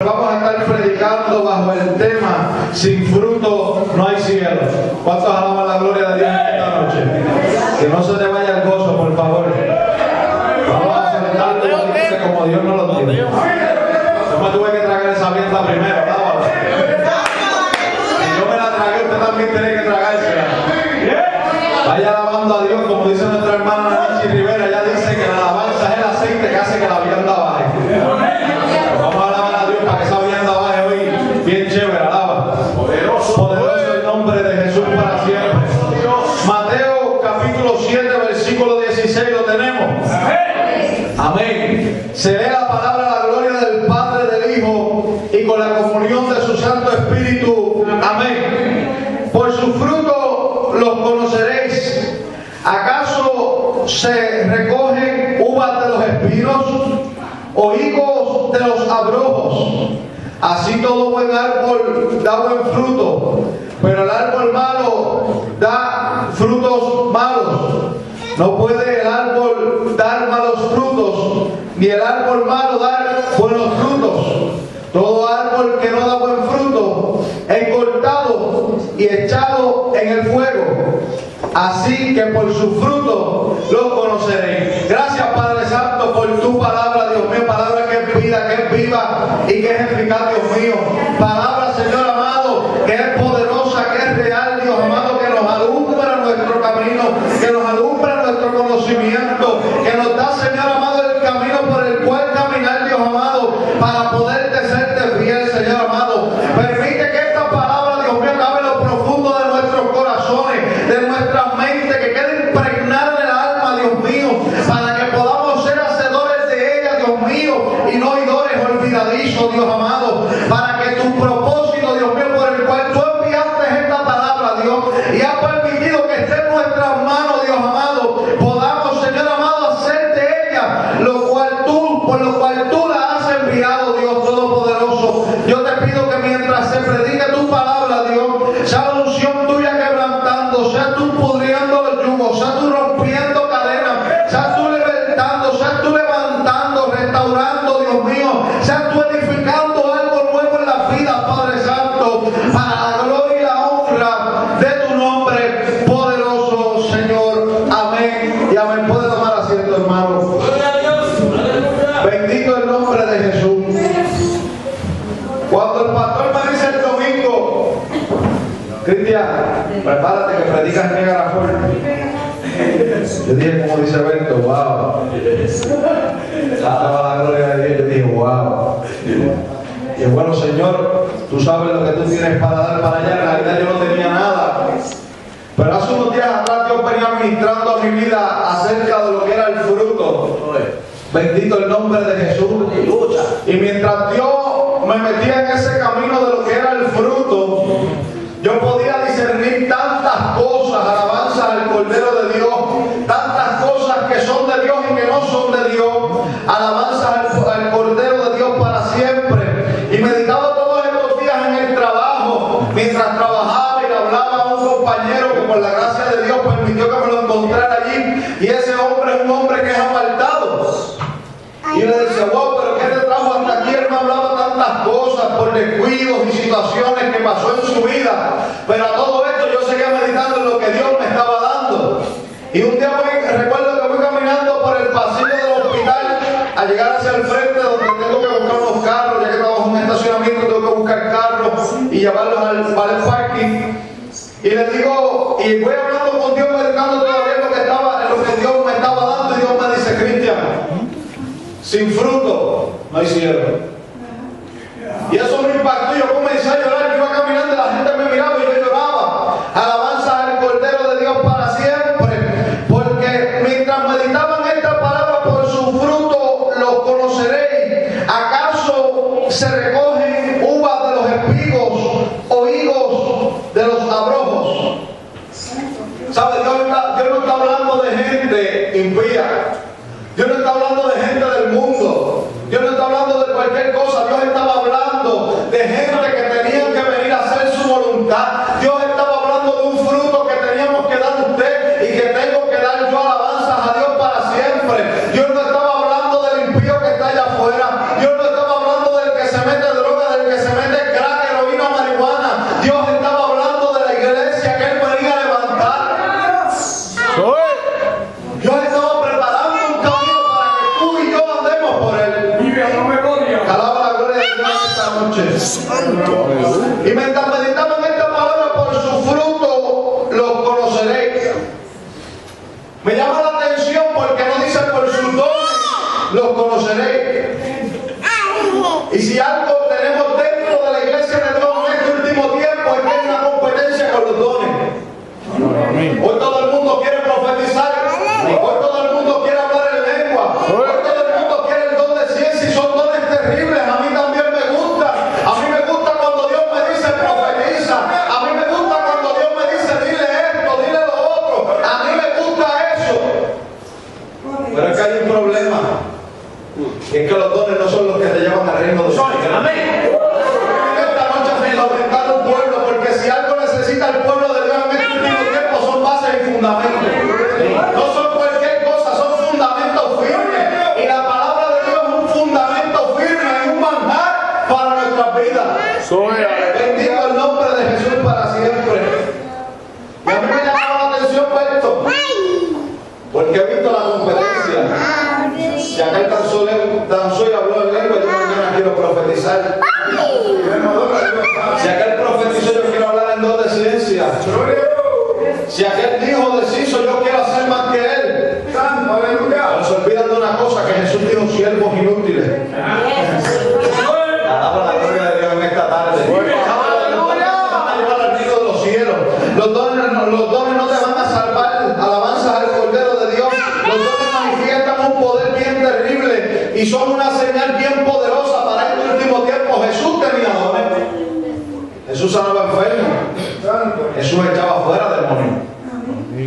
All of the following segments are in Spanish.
Vamos a estar predicando bajo el tema sin fruto no hay cielo. ¿Cuántos alaban la gloria de Dios esta noche? Que no se te vaya el gozo, por favor. Vamos a soltar tu valiente como Dios nos lo tiene. Yo me tuve que tragar esa vianda primero, ¿no? Si yo me la tragué, usted también tiene que tragársela. Vaya alabando a Dios, como dice nuestra hermana Nancy Rivera. Ella dice que la alabanza es el aceite que hace que la vianda baje. Vamos a alabar a Dios para que esa vianda baje hoy bien chévere. Alaba. Poderoso el nombre de Jesús para siempre. Mateo capítulo 7 versículo 16 lo tenemos. Amén. Se lee la palabra, la gloria del Padre, del Hijo y con la comunión de su Santo Espíritu. Amén. Por su fruto los conoceréis. ¿Acaso se recogen uvas de los espinos o higos de los abrojos? Así todo buen árbol da buen fruto, pero el árbol malo da frutos malos. No puede el árbol dar malos frutos, ni el árbol malo dar buenos frutos. Todo árbol que no da buen fruto es cortado y echado en el fuego. Así que por su fruto los conoceréis. Gracias, Padre Santo, por tu palabra, Dios mío. Palabra que es vida, que es viva y que es eficaz, Dios mío. Palabra, Señor amado, que es poderosa, que es real, Dios amado, que nos alumbra nuestro camino, que nos alumbra nuestro conocimiento, que nos da, Señor amado, el camino por el cual caminar, Dios amado, para poderte serte fiel, Señor amado. Permite que esta palabra, Dios mío, cabe en lo profundo de nuestros corazones, de nuestra mente, que quede impregnada en el alma, Dios mío, para que podamos ser hacedores de ella, Dios mío, y no oidores olvidadizos, Dios amado, para que tu propósito, Dios mío, por el cual tú enviaste esta palabra, Dios, y has permitido que esté en nuestras manos, Dios amado, podamos, Señor amado, hacer de ella por lo cual tú la has enviado, Dios Todopoderoso. Yo te pido que mientras se predique tu palabra, Dios, sea la unción tuya quebrantando, sea tú pudriendo los yugos, sea tú rompiendo cadenas, sea tú libertando, sea tú levantando, restaurando, Dios mío, sea tú edificando algo nuevo en la vida, Padre Santo, para la gloria y la honra de tu nombre poderoso, Señor. Amén y amén. Puede tomar asiento, hermano. Bendito el nombre de Jesús. Cuando el pastor me dice el domingo, Cristian, prepárate que predicas en Garafón. Yo dije, como dice Berto, wow. Estaba la gloria de Dios. Yo dije, wow. Y bueno, Señor, tú sabes lo que tú tienes para dar para allá. En realidad yo no tenía nada. Pero hace unos días atrás Dios venía ministrando a mi vida acerca de lo que era el fruto. Bendito el nombre de Jesús. Y mientras Dios me metía en ese camino de lo que era el fruto, yo podía discernir tantas cosas, alabanzas al Cordero de Dios, tantas cosas que son de Dios y que no son de Dios, alabanzas al Cordero de Dios para siempre. Y meditaba todos estos días en el trabajo, mientras trabajaba y le hablaba a un compañero que por la gracia de Dios permitió que me lo encontrara allí, y ese hombre es un hombre que es apartado. Y le decía, wow, pero ¿qué te trajo hasta aquí? Él me hablaba tantas cosas por descuidos y situaciones que pasó en su vida. Pero a todo esto yo seguía meditando en lo que Dios me estaba dando. Y un día recuerdo que voy caminando por el pasillo del hospital a llegar hacia el frente donde tengo que buscar unos carros, ya que trabajo en un estacionamiento, tengo que buscar carros y llevarlos al parking. Y le digo, y voy hablando con Dios, meditando todavía lo que Dios me estaba dando, y Dios me dice, Cristian, sin fruto no hay cielo. Y eso me impactó. Yo comencé a llorar. Yo iba caminando y la gente me miraba y yo lloraba. Alabanza al Cordero de Dios para siempre. Porque mientras meditaban esta palabra, por su fruto los conoceréis. ¿Acaso se recogen uvas de los espigos o higos de los abrojos? ¿Sabe? Dios no está hablando de gente impía. Dios no está hablando de gente del mundo. Dios no está hablando de cualquier cosa. Dios estaba hablando de gente que tenían que venir a hacer su voluntad. Dios estaba hablando de un fruto que teníamos que dar usted y que tengo que dar yo, alabanzas a Dios para siempre. Dios no estaba hablando del impío que está allá afuera. Dios no estaba hablando del que se mete droga Y mientras meditamos en esta palabra, por su fruto los conoceréis. Me llama la atención porque no dice por sus dones los conoceréis. Y si algo tenemos dentro de la iglesia de Dios en este último tiempo es que hay una competencia con los dones. Hoy todo el mundo quiere profetizar. Hoy todo el mundo quiere hablar en lengua. Hoy todo el mundo quiere el don de ciencia y son dones terribles. A mí también me gusta. A mí me gusta cuando Dios me dice profetiza. A mí me gusta cuando Dios me dice dile esto, dile lo otro. A mí me gusta eso. Pero es que hay un problema. Y es que los dones no son los que te llevan al reino de Dios. Amén. Esta noche se nos orientaron un pueblo, porque si algo necesita el pueblo de Dios en este último tiempo son bases y fundamentos. No son cualquier cosa, son fundamentos firmes. Y la palabra de Dios es un fundamento firme, es un manjar para nuestras vidas. Bendito el nombre de Jesús para siempre. Y a mí me llama la atención esto, porque he visto la competencia. Si aquel danzó y habló en lengua, yo mañana quiero profetizar. Si aquel profetizó, yo quiero hablar en don de ciencia. Si aquel dijo deshizo, yo quiero hacer más que él. Pero se olvidan de una cosa, que Jesús dijo siervos inútiles. Alaba la gloria de Dios en esta tarde. Los dones no te van a salvar. Alabanzas al Cordero de Dios. Los dones manifiestan un poder bien terrible y son una señal bien poderosa para este último tiempo. Jesús tenía dones. Jesús sanaba enfermos. Jesús echaba fuera demonios.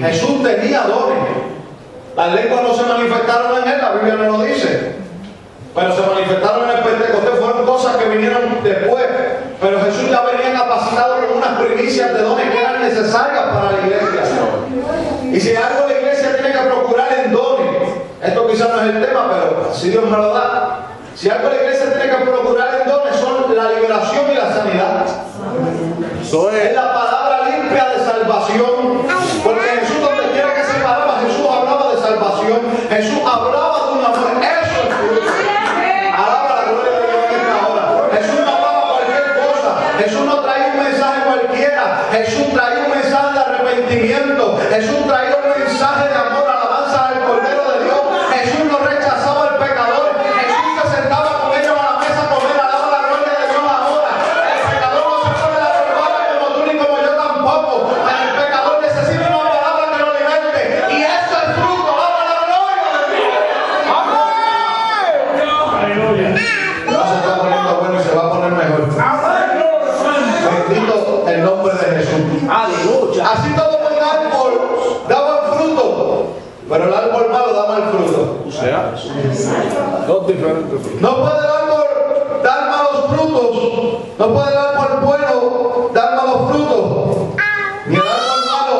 Jesús tenía dones. Las lenguas no se manifestaron en él, la Biblia no lo dice. Pero se manifestaron en el Pentecostés, fueron cosas que vinieron después. Pero Jesús ya venía capacitado con unas primicias de dones que eran necesarias para la iglesia. Y si algo la iglesia tiene que procurar en dones, esto quizás no es el tema, pero si Dios me lo da, si algo la iglesia tiene que procurar en dones son la liberación y la sanidad. Es la palabra limpia de salvación. Porque Jesús, donde quiera que se paraba, Jesús hablaba de salvación. Jesús hablaba de un amor. Eso es fruto. Alaba la gloria de Dios en esta hora. Jesús no hablaba cualquier cosa. Jesús no traía un mensaje cualquiera. Jesús traía un mensaje de arrepentimiento. Jesús traía un mensaje de amor, alabanza al Cordero de Dios. Jesús no rechazaba al pecador. Jesús se sentaba con ellos a la mesa a comer. Alaba la gloria de Dios ahora. El pecador no se pone la corbata como tú ni como yo tampoco. El pecador necesita una palabra que lo liberte. Y eso es fruto. Alaba la gloria de Dios. No se está poniendo bueno y se va a poner mejor. Bendito el nombre de Jesús. Aleluya. Así todo buen árbol da buen fruto, pero el árbol malo da mal fruto. O sea, dos diferentes frutos. No puede el árbol dar malos frutos. No puede el árbol bueno dar malos frutos. Ni el árbol malo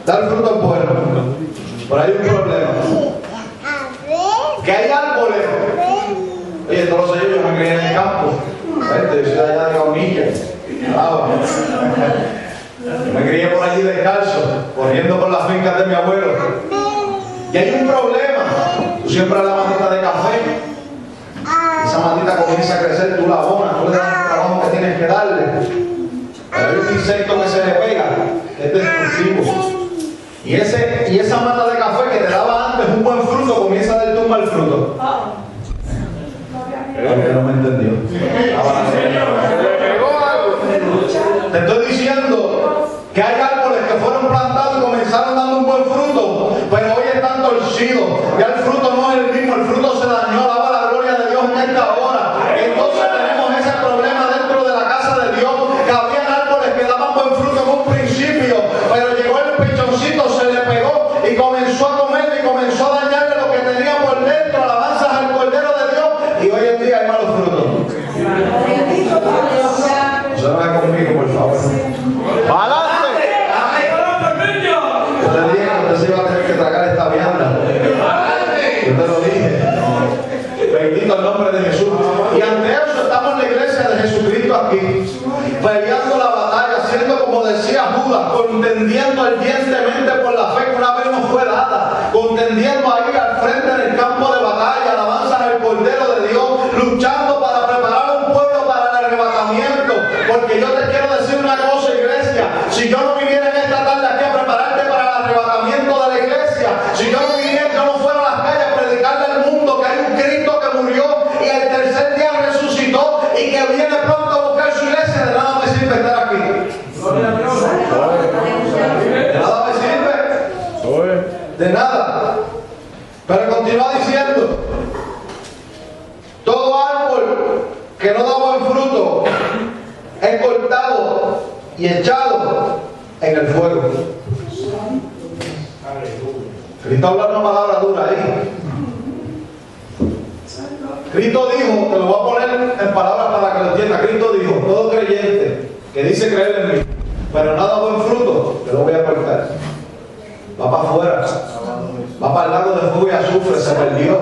dar frutos buenos. Pero hay un problema. Que hay árboles. Oye, todos los años yo me crié en el campo. Yo soy de allá de Caunilla. Me crié por allí descalzo, corriendo por las fincas de mi abuelo. Y hay un problema. Tú siembras la matita de café. Esa matita comienza a crecer, tú la abonas, tú le das el trabajo que tienes que darle. Pero hay un insecto que se le pega, que es destructivo. Y esa mata de café que te daba antes un buen fruto, comienza a darte un mal fruto. Porque no me entendió. Te estoy diciendo que hay árboles que fueron plantados y comenzaron dando un buen fruto, pero hoy están torcidos. Ya el fruto no es el mismo, el fruto se dañó. Alaba la gloria de Dios en esta hora. Entonces tenemos ese problema dentro de la casa de Dios, que había árboles que daban buen fruto en un principio, pero llegó el pichoncito, se le pegó y comenzó a comer y comenzó a dañarle lo que tenía por dentro. Alabanzas al Cordero de Dios. Y hoy en día hay malos frutos. No se vaya conmigo, por favor. ¡Adelante! Yo te dije que usted se iba a tener que tragar esta vianda. Yo te lo dije. Bendito el nombre de Jesús. Y ante eso estamos en la iglesia de Jesucristo aquí, peleando la batalla, haciendo como decía Judas, contendiendo ardientemente por la fe que una vez nos fue dada, contendiendo ahí al frente en el campo de batalla, alabanzas al Cordero de Dios, luchando para preparar un pueblo para el arrebatamiento. continúa diciendo, todo árbol que no da buen fruto es cortado y echado en el fuego. Cristo habla una palabra dura ahí. Cristo dijo, te lo voy a poner en palabras para que lo entienda. Cristo dijo, todo creyente que dice creer en mí, pero no da buen fruto, te lo voy a cortar. Va para afuera, va para el lago de fuego y azufre, se perdió.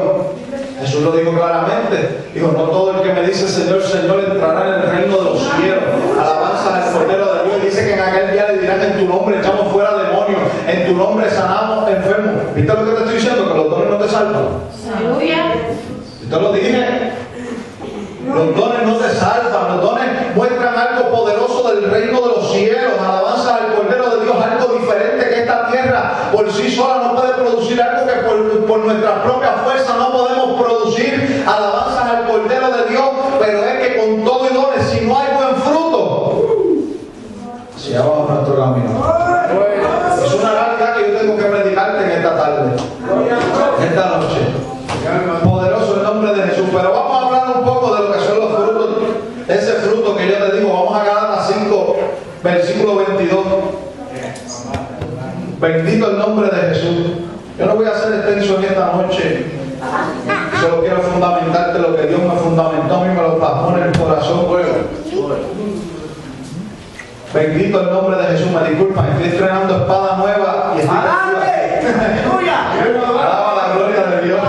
Jesús lo dijo claramente. Dijo, no todo el que me dice Señor, Señor entrará en el reino de los cielos. Alabanza al Cordero de Dios. Y dice que en aquel día le dirán, en tu nombre echamos fuera demonios, en tu nombre sanamos enfermos. ¿Viste lo que te estoy diciendo? Que los dones no te salvan. Aleluya. Te lo dije. Los dones no te salvan, los dones muestran algo poderoso del reino de los cielos. Alabanza al Cordero de Dios, algo diferente que esta tierra por sí sola no puede producir, algo que por nuestras propias fuerzas no podemos producir. Alabanza al Cordero de Dios, pero es que con todo y dones, si no hay buen fruto, si vamos a nuestro camino. Es una realidad que yo tengo que predicarte en esta tarde, esta noche. Poderoso el nombre de Jesús. Pero vamos a hablar un poco de lo que son los frutos. Ese fruto que yo te digo, vamos a Gálatas 5, versículo 22. Bendito el nombre de Jesús. Yo no voy a ser extenso en esta noche. Solo quiero fundamentarte lo que Dios me fundamentó a mí, me lo plasmó en el corazón. Bendito el nombre de Jesús. Me disculpan, estoy estrenando espada nueva y estoy alaba la gloria de Dios.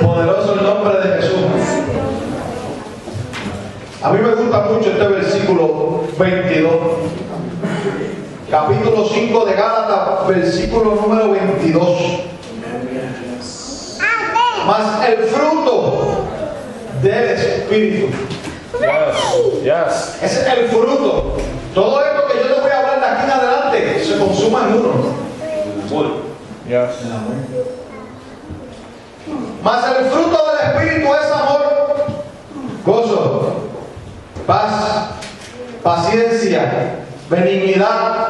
Poderoso el nombre de Jesús. A mí me gusta mucho este versículo 22. Capítulo 5 de Gálatas, versículo número 22. Mas el fruto del Espíritu. Yes. Ese es el fruto. Todo esto que yo te voy a hablar de aquí en adelante se consuma en uno. Yes. Mas el fruto del Espíritu es amor, gozo, paz, paciencia, benignidad,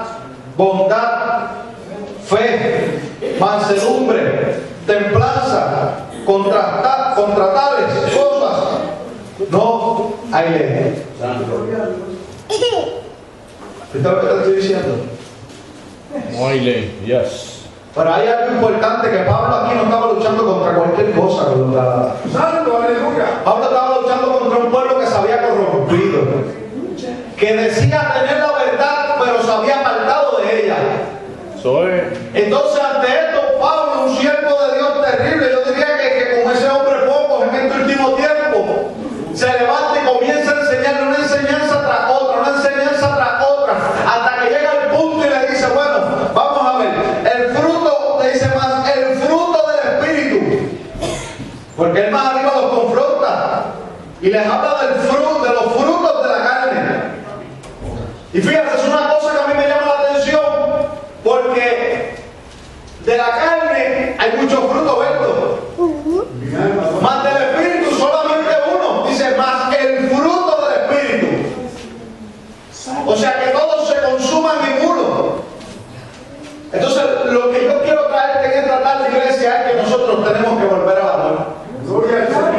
bondad, fe, mansedumbre, templanza. Contra tales cosas no hay ley. ¿Viste lo que te estoy diciendo? No hay ley. Yes. Pero hay algo importante, que Pablo aquí no estaba luchando contra cualquier cosa. ¡Santo, aleluya! Pablo estaba luchando contra un pueblo que se había corrompido, que decía tener la verdad, pero se había apartado de ella. Entonces, ante esto, Pablo, un siervo de Dios terrible, yo diría que como ese hombre pocos en este último tiempo, se levanta y comienza a enseñarle una enseñanza tras otra, hasta que llega al punto y le dice, bueno, vamos a ver, el fruto, le dice más, el fruto del Espíritu, porque él más arriba los confronta y les habla del fruto, de los frutos de la carne. Y fíjate, es una cosa que a mí me llama la atención, porque de la carne hay muchos frutos verdes, más del Espíritu solamente uno. Dice, más el fruto del Espíritu. O sea que todos se consuman en uno. Entonces, lo que yo quiero traerte en esta tarde, iglesia, es que nosotros tenemos que volver al amor.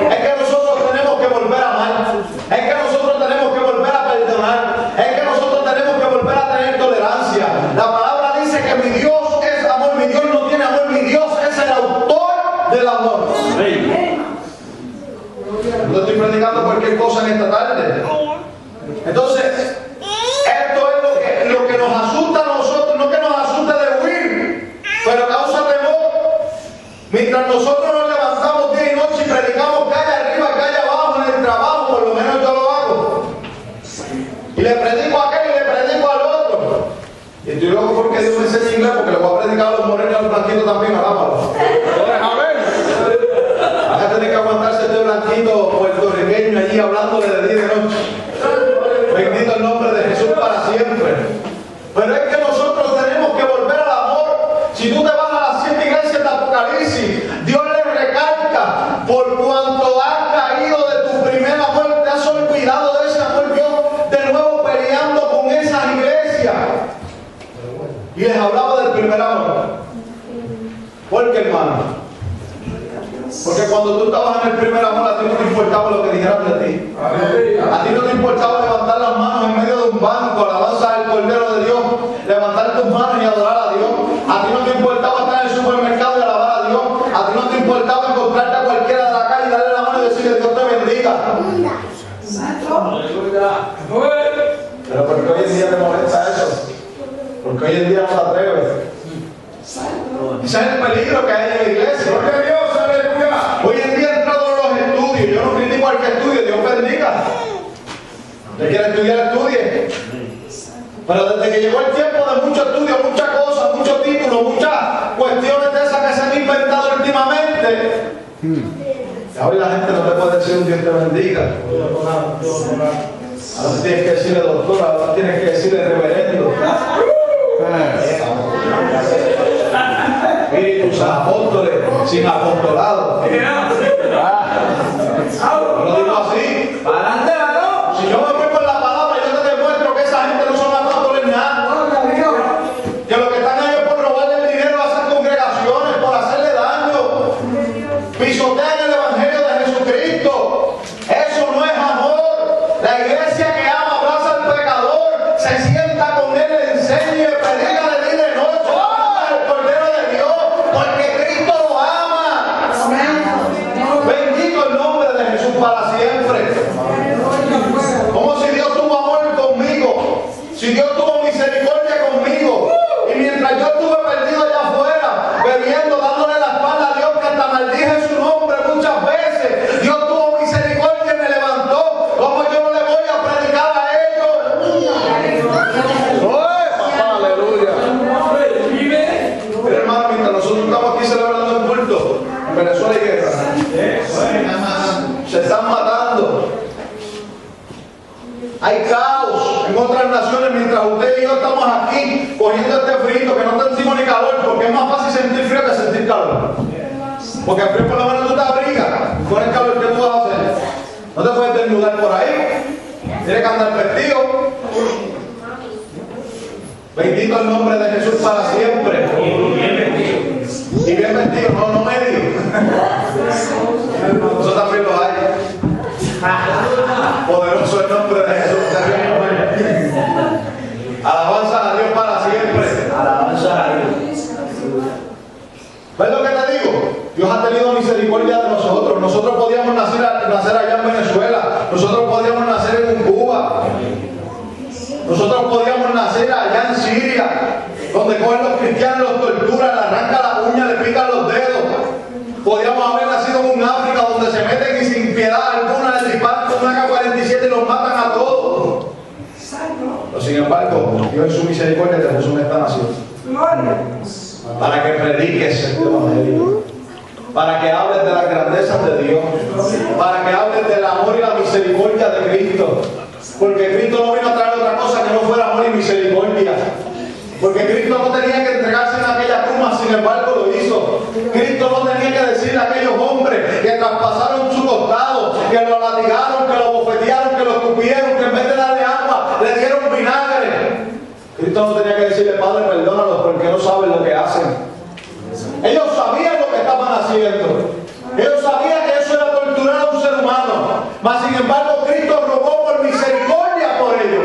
Es que nosotros tenemos que volver a amar. Es que nosotros tenemos que volver a perdonar. Es que nosotros tenemos que volver a tener tolerancia. La palabra dice que mi Dios es amor. Mi Dios no tiene amor. Mi Dios es el autor del amor. No estoy predicando cualquier cosa en esta tarde. Entonces, esto es lo que nos asusta a nosotros. No que nos asuste de huir, pero causa temor. Mientras nosotros nos levantamos día y noche y predicamos calle arriba, calle abajo en el trabajo, por lo menos yo lo hago. Y le predico a aquel y le predico al otro. Y estoy loco porque Dios me enseña inglés, porque le voy a predicar a los morenos y a los blanquitos también, alámalo. Vas a tener que aguantarse este blanquito puertorriqueño allí hablándole de día y de noche. Bendito el nombre de Jesús para siempre. Pero es que nosotros tenemos que volver al amor. Si tú te vas a las 7 iglesias de Apocalipsis, Dios le recalca, por cuanto has caído de tu primer amor, te has olvidado de ese amor. Dios de nuevo peleando con esas iglesias. Y les hablaba del primer amor. Porque, hermano, Porque cuando tú estabas en el primer amor, a ti no te importaba lo que dijeran de ti. A ti no te importaba levantar las manos en medio de un banco, alabanza al Cordero de Dios, levantar tus manos y adorar a Dios. A ti no te importaba estar en el supermercado y alabar a Dios. A ti no te importaba encontrarte a cualquiera de la calle y darle la mano y decirle Dios te bendiga. Pero porque hoy en día te molesta eso. Porque hoy en día no te atreves. Ese es el peligro que hay en la iglesia. Hoy en día han entrado en los estudios. Yo no critico al que estudie, Dios bendiga. ¿Usted quiere estudiar? Estudie. Pero desde que llegó el tiempo de mucho estudio, muchas cosas, muchos títulos, muchas cuestiones de esas que se han inventado últimamente, hoy la gente no te puede decir un Dios te bendiga. Ahora tienes que decirle doctor, ahora tienes que decirle reverendo. Espíritus apóstoles sin apostolado. Lo digo así. Si yo me voy por la palabra, yo te demuestro que esa gente no son apóstoles nada. Que lo que están ahí es por robarle el dinero, hacer congregaciones, por hacerle daño. Pisotean el evangelio de Jesucristo. Eso no es amor. La iglesia que ama abraza al pecador, se sienta con él, le enseña y le predica de día y de noche al Cordero de Dios, porque Cristo lo ama. Bendito el nombre de Jesús para siempre. Como si Dios tuvo amor conmigo, si Dios tuvo misericordia conmigo, y mientras yo estuve perdido allá afuera, bebiendo, dándole la espalda a Dios, que hasta maldije su nombre muchas veces, Dios tuvo misericordia y me levantó. Como yo no le voy a predicar a ellos? Aleluya. Pero hermano, mientras nosotros estamos aquí celebrando el culto, en Venezuela hay guerra. Se están matando. Hay caos en otras naciones mientras usted y yo estamos aquí cogiendo este frío que no sentimos ni calor, porque es más fácil sentir frío que sentir calor. Porque el frío por lo menos tú te abrigas. Con el calor, ¿qué tú vas a hacer? No te puedes desnudar por ahí. Tienes que andar vestido. Bendito el nombre de Jesús para siempre. Y bien vestido, no medio. Eso también lo hay. Poderoso el nombre de Jesús. Alabanza a Dios para siempre. Alabanza a Dios. ¿Ves lo que te digo? Dios ha tenido misericordia de nosotros. Nosotros podíamos nacer allá en Venezuela. Nosotros podíamos nacer en Cuba. Nosotros podíamos nacer allá en Siria, donde cogen los cristianos, los torturan, le arrancan la uña, le pican los dedos. Podíamos haber nacido en un África donde se meten y sin piedad alguna le disparan con una AK-47 y los matan a todos. Pero sin embargo, Dios en su misericordia te puso en esta nación para que prediques este evangelio, para que hables de las grandezas de Dios, para que hables del amor y la misericordia de Cristo. Porque Cristo no vino a traer otra cosa que no fuera amor y misericordia. Porque Cristo no tenía que entregarse en aquella cruz, sin embargo lo hizo. Cristo no tenía que decirle a aquellos hombres que traspasaron su costado, que lo latigaron, que lo bofetearon, que lo escupieron, que en vez de darle agua, le dieron vinagre. Cristo no tenía que decirle, Padre, perdónalos porque no saben lo que hacen. Ellos sabían lo que estaban haciendo. Ellos sabían que eso era torturar a un ser humano. Mas sin embargo, Cristo rogó por misericordia por ellos.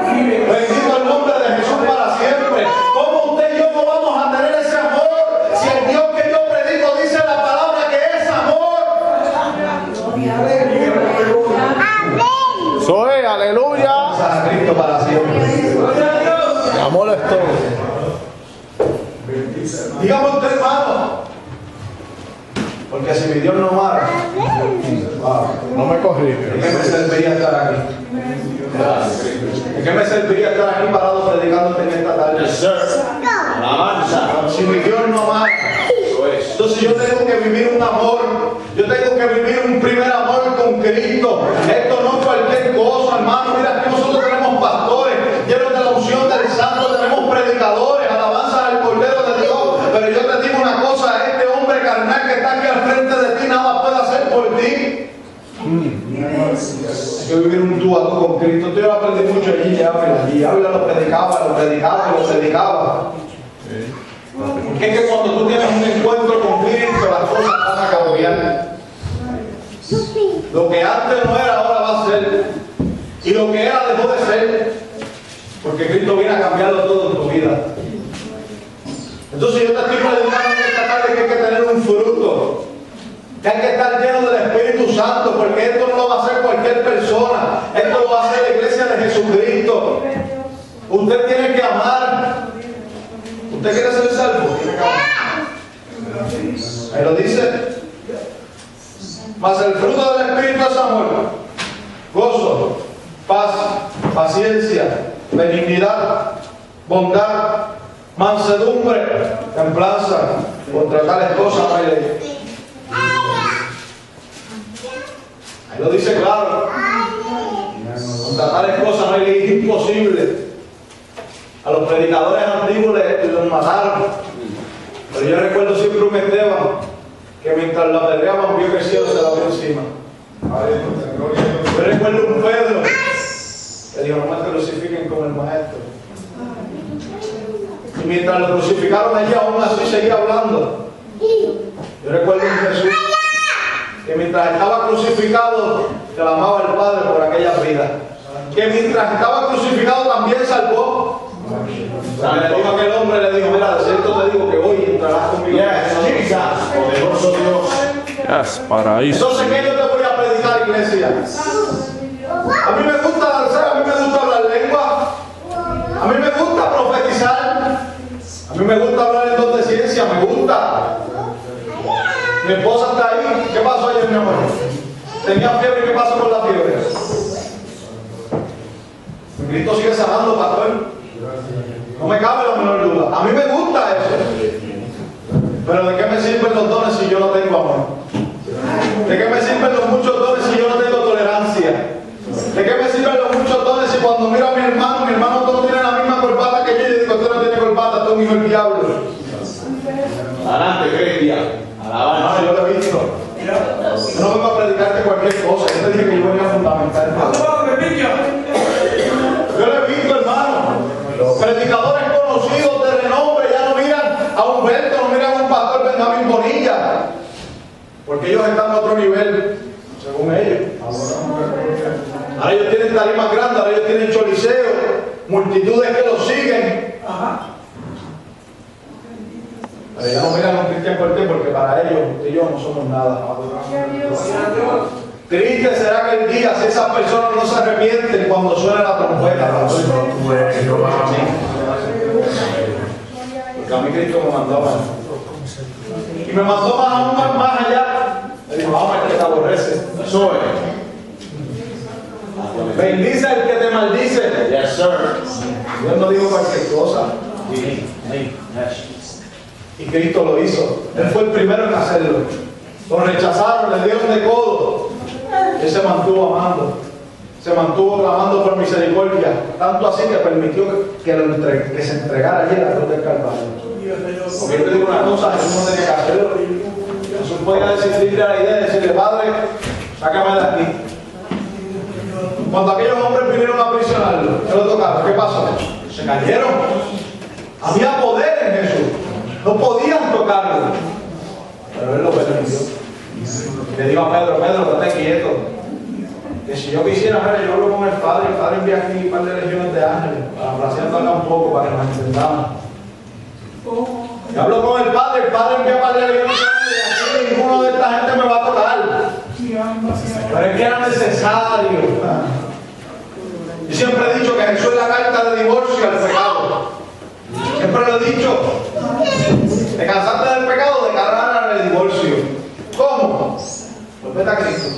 Bendito el nombre de Jesús para siempre. ¿Cómo usted y yo no vamos a tener ese amor si el Dios que yo predico dice la palabra que es amor? Soy, aleluya. A Cristo para siempre. Amor es todo. Dígame usted, hermano. Porque si mi Dios no amara, No me corrige. ¿de qué me serviría estar aquí? ¿De qué me serviría estar aquí parado predicándote en esta tarde? Si mi Dios no amara. Entonces yo tengo que vivir un amor. Yo tengo que vivir un primer amor con Cristo. Esto no es cualquier cosa, hermano. Mira, aquí nosotros tenemos pastores llenos de la unción del Santo, tenemos predicadores, alabanza al Cordero de Dios. Pero yo te digo una cosa, este hombre carnal que está aquí al frente de ti nada puede hacer por ti. Hay que vivir un tú a tú con Cristo. Yo lo aprendí mucho allí, Ávila lo predicaba. Porque es que cuando tú tienes un encuentro con Cristo, las cosas van a cambiar. Lo que antes no era, ahora va a ser. Y lo que era, dejó de ser. Porque Cristo viene a cambiarlo todo en tu vida. Entonces yo te estoy predicando en esta tarde que hay que tener un fruto. Que hay que estar lleno del Espíritu Santo. Porque esto no lo va a hacer cualquier persona. Esto lo va a hacer la iglesia de Jesucristo. Usted tiene que amar. ¿Usted quiere ser salvo? Tiene que amar. Ahí lo dice. Mas el fruto del Espíritu es amor, gozo, paz, paciencia, benignidad, bondad, mansedumbre, templanza. Contra tales cosas no hay ley. Ahí lo dice claro. Contra tales cosas no hay ley. Es imposible. A los predicadores antiguos los mataron. Pero yo recuerdo siempre un Esteban que mientras lo apedreaban vio que el cielo se la vio encima. Yo recuerdo un Pedro que dijo: no me crucifiquen como el maestro. Y mientras lo crucificaron allí, aún así seguía hablando. Yo recuerdo un Jesús que mientras estaba crucificado clamaba al Padre por aquella vida. Que mientras estaba crucificado también salvó. Le dijo a aquel hombre, le dijo: mira, de cierto te digo que hoy entrarás conmigo. Poderoso Dios. Paraíso. Entonces, ¿qué yo te voy a predicar, iglesia? A mí me gusta danzar, a mí me gusta hablar lengua, a mí me gusta profetizar, a mí me gusta hablar en don de ciencia, me gusta. Mi esposa está ahí. ¿Qué pasó ayer, mi amor? Tenía fiebre. ¿Qué pasó con la fiebre? Cristo sigue sanando, pastor. No me cabe la menor duda. A mí me gusta eso. Pero ¿de qué me sirven los dones si yo no tengo amor? ¿De qué me sirven los muchos dones si yo no tengo tolerancia? ¿De qué me sirven los muchos dones si cuando miro a mi hermano no tiene la misma corbata que yo y digo: usted no tiene corbata, tú es un hijo del diablo? Adelante, Cristian. Alabanza. No, yo lo he visto. Yo no vengo a predicarte cualquier cosa. Yo te dije que yo venía a fundamentar. Yo lo he visto, hermano. Predicadores conocidos de renombre ya no miran a Humberto, no miran a un pastor Benjamín Bonilla, porque ellos están a otro nivel, según ellos. Ahora ellos tienen tarimas grandes, ahora ellos tienen choliseo, multitudes que los siguen. Pero ya no miran a un Cristian Cortés, porque para ellos, usted y yo no somos nada. Triste será aquel día si esas personas no se arrepienten cuando suena la trompeta. Porque a mí Cristo me mandaba. Y me mandó más allá. Me dijo: vamos, que te aborrece. Eso es. Bendice al que te maldice. Yes, sir. Dios no dijo cualquier cosa. Y Cristo lo hizo. Él fue el primero en hacerlo. Lo rechazaron, le dieron de codo. Él se mantuvo amando, se mantuvo clamando por misericordia, tanto así que permitió que se entregara allí en la cruz del Calvario. Porque yo te digo una cosa: Jesús no tenía que hacerlo. Jesús podía decidirle a la idea de decirle: Padre, sácame de aquí. Cuando aquellos hombres vinieron a aprisionarlo, se lo tocaron, ¿qué pasó? Se cayeron. Había poder en Jesús, no podían tocarlo, pero él lo permitió. Le digo a Pedro: Pedro, estate quieto. Que si yo quisiera, yo hablo con el Padre envía aquí un par de legiones de ángeles, parafraseando acá un poco para que nos entendamos. Yo hablo con el Padre envía un par de legiones de ángeles, y aquí ninguno de esta gente me va a tocar. Pero es que era necesario. Yo siempre he dicho que Jesús es la carta de divorcio al pecado. Siempre lo he dicho. ¿Te cansaste del pecado? Declarar el divorcio. ¿Cómo? Pues vete a Cristo.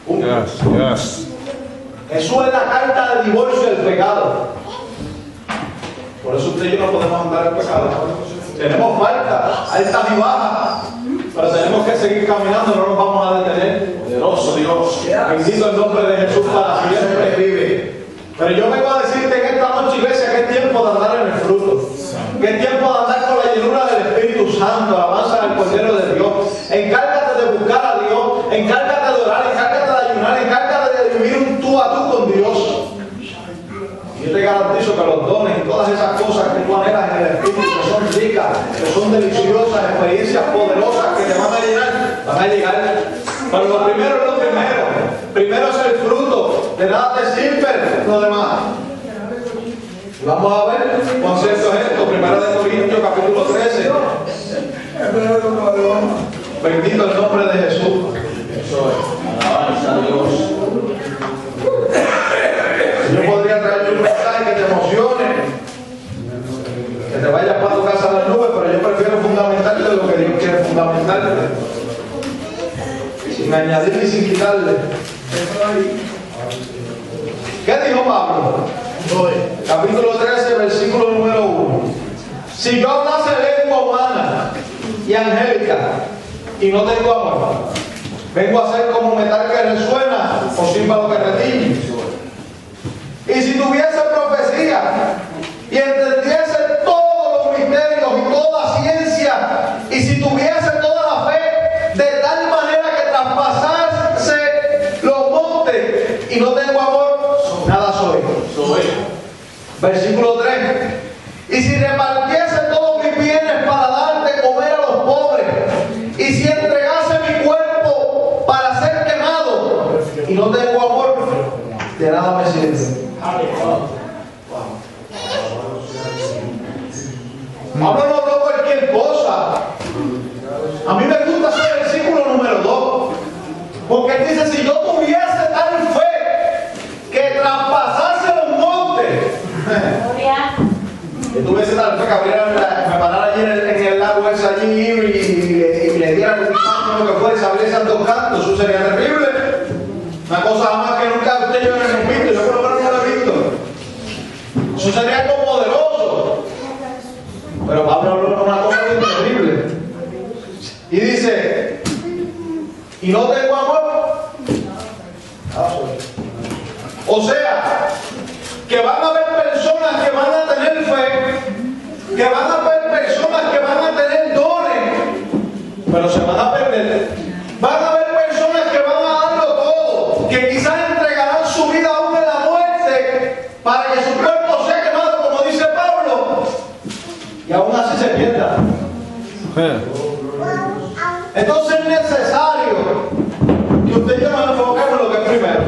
Yes. Jesús es la carta de divorcio del pecado. Por eso usted y yo no podemos andar en pecado. Tenemos falta, altas y bajas, pero tenemos que seguir caminando, no nos vamos a detener. Poderoso Dios. Bendito el nombre de Jesús para siempre vive. Pero yo vengo a decirte en esta noche, iglesia, que es tiempo de andar en el fruto. Que es tiempo de andar con la llenura del Espíritu Santo, alabanza al Cordero de Dios. Encárgate de buscar a Dios, encárgate de orar, encárgate de ayunar, encárgate de vivir un tú a tú con Dios. Y yo te garantizo que los dones y todas esas cosas que tú anhelas en el Espíritu, que son ricas, que son deliciosas, experiencias poderosas que te van a llenar, van a llegar. Pero lo primero es lo primero. primero es el fruto, de nada te sirve lo demás. Vamos a ver cuán cierto es esto. Primero de Corintios capítulo 13. Bendito el nombre de Jesús. Eso es. Alabanza a Dios. Yo podría traerte un mensaje que te emocione, que te vayas para tu casa a las nubes, pero yo prefiero fundamentarte lo que Dios quiere fundamentarte, sin añadirle y sin quitarle. ¿Qué dijo Pablo? Capítulo 13, versículo número 1. Si yo hablase lengua humana y angélica y no tengo amor, vengo a ser como metal que resuena o címbalo que retiñe. Y si tuviese profecía y entendiese todos los misterios y toda ciencia, y si tuviese toda la fe de tal manera que traspasase los montes y no tengo amor, nada soy. Versículo 3. Y si repartiese todos mis bienes para dar de comer a los pobres, y si entregase mi cuerpo para ser quemado y no tengo amor, de nada me sirve. Pablo no habló cualquier cosa. A mí me gusta ese versículo número 2, porque él dice: si yo tuviese tal fe que traspasase los montes, que tuviese tal fe que abriera, me parara allí en el lago ese allí y le diera un paso lo que fuera y se abriesen dos cantos, eso sería terrible. Una cosa jamás que nunca usted yo no he visto, yo por lo menos no lo he visto. Eso sería algo poderoso. Pero Pablo habló de una cosa bien terrible. Y dice: y no tengo amor. O sea, que van a haber personas que van a tener fe, que van a haber personas que van a tener dones, pero se van a perder. Van a haber personas que van a darlo todo, que quizás entregarán su vida aún en la muerte para que su cuerpo sea quemado, como dice Pablo, y aún así se pierda. Entonces es necesario que usted y yo nos enfoquemos en lo que es primero,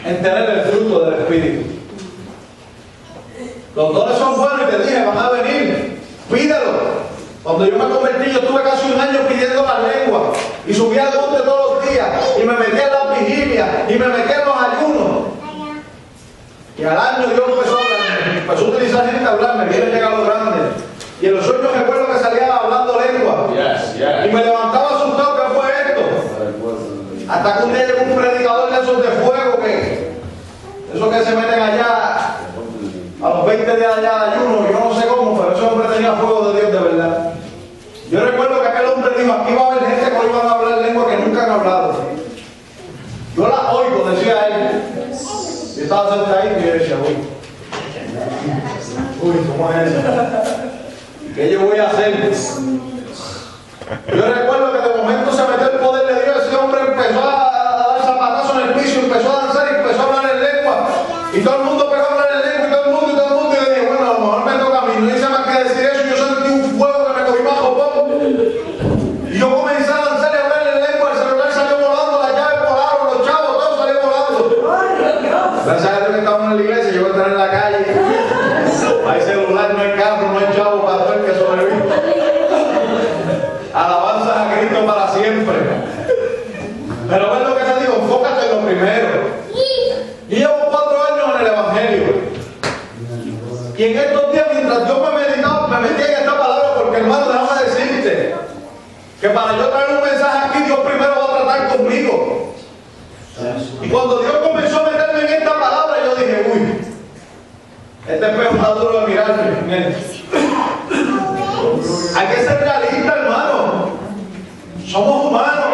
en tener el fruto del Espíritu. Los dones son buenos y te dije, van a venir, pídelo. Cuando yo me convertí, yo estuve casi un año pidiendo la lengua y subía al monte todos los días y me metía en las vigilias y me metía en los ayunos. Y al año Dios empezó a hablarme, empezó a utilizar gente a hablarme, viene llega a lo grande. Y en los sueños recuerdo que salía hablando lengua. Y me levantaba asustado. ¿Qué fue esto? Hasta que un día llegó un predicador de esos de fuego, esos que se meten allá a los 20 días allá de ayuno, yo no sé cómo, pero ese hombre tenía fuego de Dios de verdad. Yo recuerdo que aquel hombre dijo: aquí va a haber gente que hoy van a hablar lengua que nunca han hablado. Yo la oigo, decía él. Yo estaba sentadito y yo decía: uy, ¿cómo es eso? ¿Qué yo voy a hacer? Yo recuerdo que de momento se metió el poder de Dios. Ese hombre empezó a dar zapatazos en el piso, empezó a danzar y empezó a hablar en lengua. Y todo el mundo empezó a hablar en lengua, y todo el mundo. Y yo dije: bueno, a lo mejor me toca a mí. No hice más que decir eso. Yo sentí un fuego que me cogí bajo poco. Y yo comencé a danzar y a hablar en lengua. El celular salió volando, las llaves volaron, los chavos, todo salió volando. Gracias a Dios que estábamos en la iglesia, yo voy a estar en la calle. Hay celular, no hay carro, no hay chavo, pastor que sobrevive. Alabanza a Cristo para siempre. Pero ves lo que te digo, enfócate en lo primero. Yo llevo 4 años en el Evangelio. Y en estos días, mientras yo me metí en esta palabra, porque hermano, déjame decirte que para yo traer un mensaje aquí, Dios primero va a tratar conmigo. Y cuando Dios comenzó a meterme en esta palabra, yo dije: uy, este espejo está duro de mirarme en él. Hay que ser realista, hermano. Somos humanos.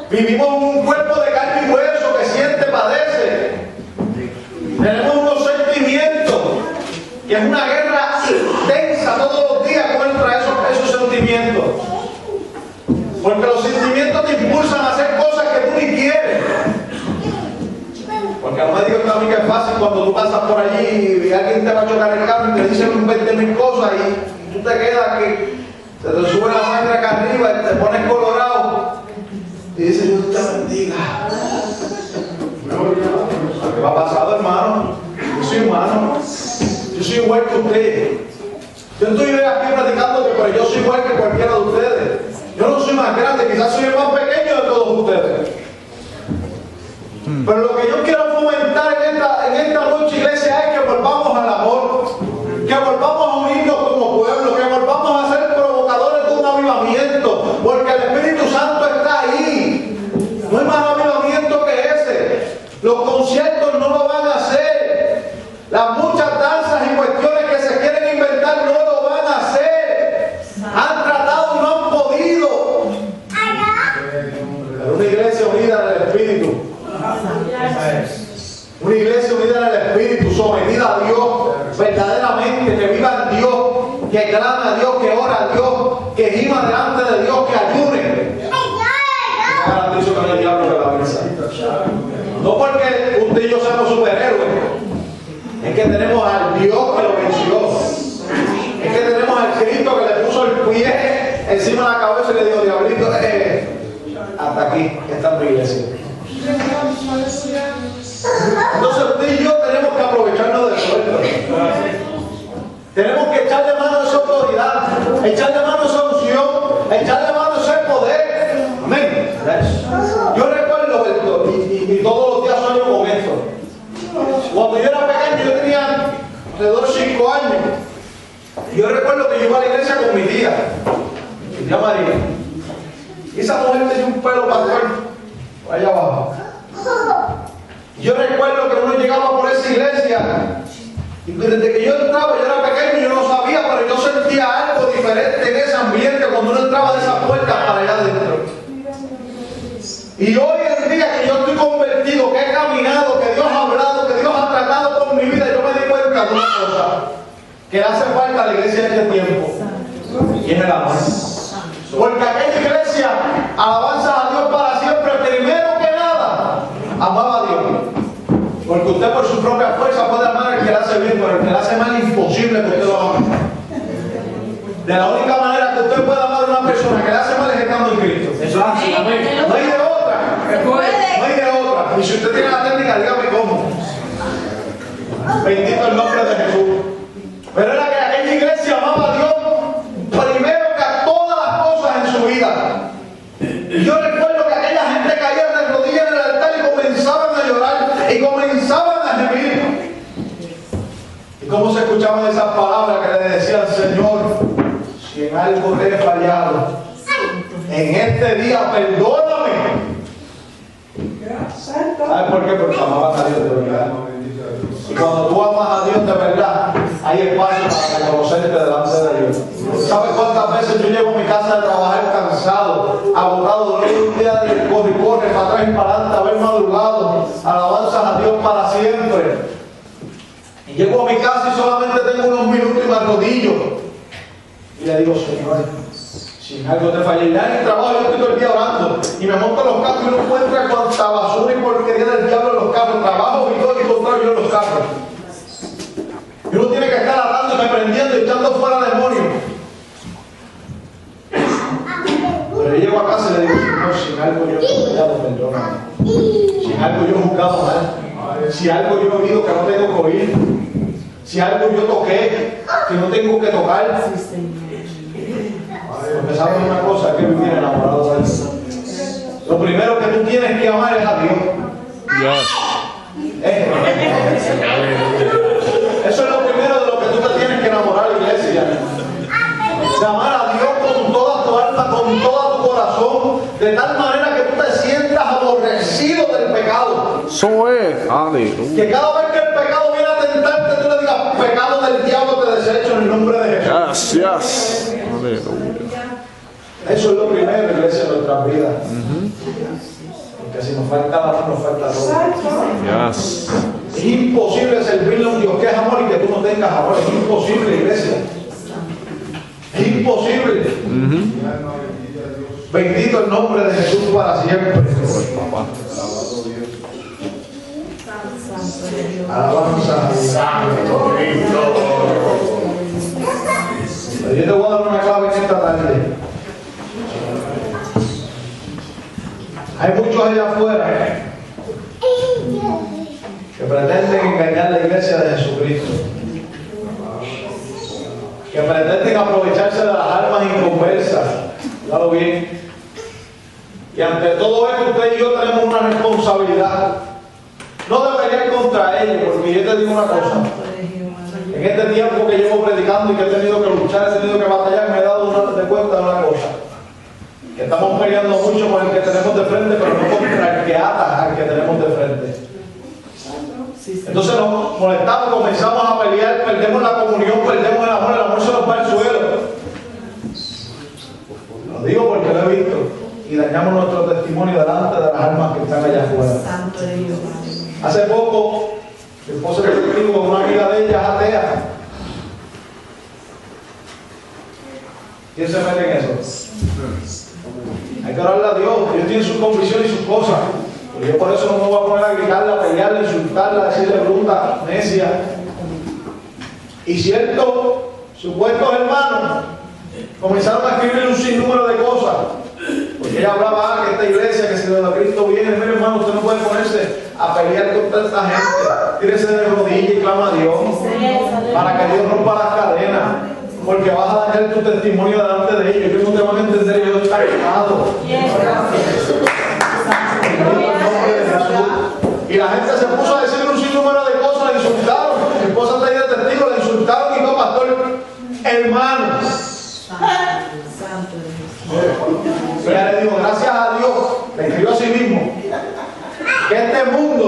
Vivimos en un cuerpo de carne y hueso que siente, padece. Tenemos unos sentimientos, que es una guerra intensa todos los días contra esos sentimientos. Porque los sentimientos te impulsan a hacer cosas que tú ni quieres. Porque no me digas que a mí que es fácil cuando tú pasas por allí y alguien te va a chocar el carro y te dicen 20.000 cosas y tú te quedas que se te sube la sangre acá arriba y te pones colorado y dices: Dios te bendiga. quizás soy el más pequeño de todos ustedes. Pero lo que yo quiero fomentar en esta noche, iglesia, es que volvamos al amor, que volvamos a unirnos como pueblo, que volvamos a ser provocadores de un avivamiento, porque el Espíritu Santo está ahí. No hay más avivamiento que ese. Los conciertos no lo van a hacer. Las muchas danzas y cuestiones que se quieren inventar no lo van a hacer. Han tratado y no han podido. Pero una iglesia unida en el Espíritu. Una iglesia unida en el Espíritu, sometida a Dios, verdaderamente, que viva en Dios, que clame a Dios, que ora a Dios, que gima delante de Dios, que ayune. Garantizo que no hay diablo que la venza. No porque usted y yo seamos superhéroes, es que tenemos al Dios que lo venció. Es que tenemos al Cristo que le puso el pie encima de la cabeza y le dijo, diablito, hasta aquí, esta es mi iglesia. Entonces usted y yo tenemos que aprovecharnos de eso. Tenemos que echarle mano a esa autoridad, echarle mano a esa unción, echarle mano a ese poder. Amén. Yo recuerdo esto, y todos los días sueño con esto. Cuando yo era pequeño, yo tenía alrededor de 5 años. Yo recuerdo que yo iba a la iglesia con mi tía María. Y esa mujer tenía un pelo pastor allá abajo. Yo recuerdo que uno llegaba por esa iglesia y desde que yo entraba, yo era pequeño, yo no sabía, pero yo sentía algo diferente en ese ambiente cuando uno entraba de esa puerta para allá adentro. Y hoy en día que yo estoy convertido, que he caminado, que Dios ha hablado, que Dios ha tratado con mi vida, yo me di cuenta de una cosa, que le hace falta a la iglesia en este tiempo, y es el amor. Porque aquella iglesia alabanza a Dios para siempre, primero que nada, amaba a Dios. Porque usted por su propia fuerza puede amar al que le hace bien, pero el que le hace mal es imposible que usted lo ame. De la única manera que usted puede amar a una persona que le hace mal es estando en Cristo. Eso es así. No hay de otra. No hay de otra. Y si usted tiene la técnica, dígame cómo. Bendito el nombre de Jesús. Pero era que aquella iglesia amaba a Dios primero que a todas las cosas en su vida. Y yo recuerdo que aquella gente caía de rodillas en el altar y comenzaban a llorar y comenzaban a gemir. ¿Y cómo se escuchaban esas palabras que le decían, Señor, si en algo te he fallado, en este día perdóname? ¿Sabes por qué? Porque amaban a Dios de verdad. Y cuando tú amas a Dios de verdad, hay espacio para reconocerte delante de Dios. ¿Sabes cuántas veces yo llego a mi casa de trabajar cansado, agotado, de un día de corre, para atrás y para adelante, haber madrugado, alabanzas a Dios para siempre? Y llego a mi casa y solamente tengo unos minutos y me arrodillo. Y le digo, Señor, si en algo te fallé, ya en el trabajo yo estoy todo el día orando y me monto los carros y uno encuentra cuanta basura y porquería del diablo en los carros, trabajo y todo y contrario yo en los carros. Y uno tiene que estar hablando y reprendiendo y echando fuera demonios. Pero yo llego a casa y le digo, Señor, si en algo yo he fallado, perdóname. Si en algo yo he juzgado mal, si algo yo he oído que no tengo que oír, si algo yo toqué que no tengo que tocar. Porque sabes una cosa, que vivir enamorado de Él. Lo primero que tú tienes que amar es a Dios. Eso es lo primero de lo que tú te tienes que enamorar, iglesia. De amar a Dios con toda tu alma, con todo tu corazón, de tal manera que tú te sientas aborrecido del pecado. Eso es. Aleluya. Que cada vez que el pecado viene a tentarte, tú le digas, pecado del diablo, te desecho en el nombre de Jesús. Yes. Aleluya. Eso es lo primero, iglesia, en nuestras vidas. Porque si nos falta amor, nos falta todo. Yes. Es imposible servirle a un Dios que es amor y que tú no tengas amor. Es imposible, iglesia. Es imposible. Bendito el nombre de Jesús para siempre. Alabanza a Santo Cristo. Yo te voy a dar una clave en esta tarde. Hay muchos allá afuera que pretenden engañar la iglesia de Jesucristo, que pretenden aprovecharse de las almas inconversas. Claro bien. Y ante todo esto, usted y yo tenemos una responsabilidad. No de pelear contra ellos, porque yo te digo una cosa. En este tiempo que llevo predicando y que he tenido que luchar, he tenido que batallar, me he dado de cuenta de una cosa. Que estamos peleando mucho por el que tenemos de frente, pero no contra el que ata al que tenemos de frente. Entonces nos molestamos, comenzamos a pelear, perdemos la comunión, perdemos el amor se nos va al suelo. Lo digo porque lo he visto. Y dañamos nuestro testimonio delante de las almas que están allá afuera. Hace poco, mi esposa me dijo con una amiga de ella, atea. ¿Quién se mete en eso? Hay que orarle a Dios. Dios tiene sus convicciones y sus cosas. Pero yo por eso no me voy a poner a gritarla, a pelearla, a insultarla, a decirle bruta, necia. Y ciertos supuestos hermanos comenzaron a escribir un sinnúmero de cosas. Porque ella hablaba que esta iglesia, que si de Cristo viene, mire hermano, usted no puede ponerse a pelear contra esta gente. Tírese de rodillas y clama a Dios para que Dios rompa las cadenas. Porque vas a dañar tu testimonio delante de ellos. Ellos no te van a entender, ellos están quemados. Y la gente se puso a decir un sinnúmero de cosas, la insultaron. Mi esposa está ahí de testigo, la insultaron y todo, pastor, hermano. Y ya le digo, gracias a Dios, le escribió a sí mismo, que este mundo